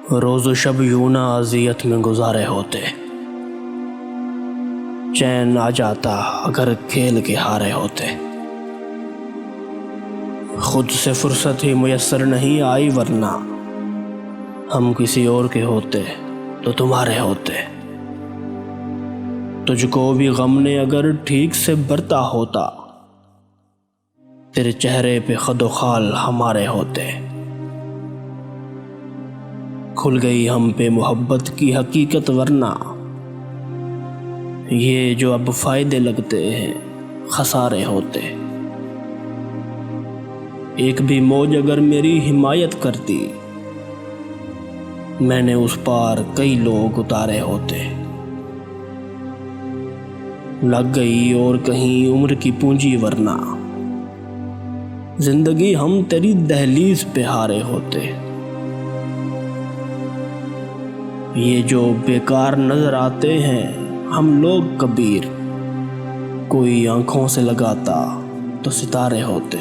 रोज़ शब यूं ना अज़ियत में गुजारे होते, चैन आ जाता अगर खेल के हारे होते। खुद से फुर्सत ही मुयस्सर नहीं आई, वरना हम किसी और के होते तो तुम्हारे होते। तुझको भी गम ने अगर ठीक से बरता होता, तेरे चेहरे पे खदो खाल हमारे होते। खुल गई हम पे मोहब्बत की हकीकत, वरना ये जो अब फायदे लगते हैं खसारे होते। एक भी मौज अगर मेरी हिमायत करती, मैंने उस पार कई लोग उतारे होते। लग गई और कहीं उम्र की पूंजी, वरना जिंदगी हम तेरी दहलीज पे हारे होते। ये जो बेकार नजर आते हैं हम लोग कबीर, कोई आंखों से लगाता तो सितारे होते।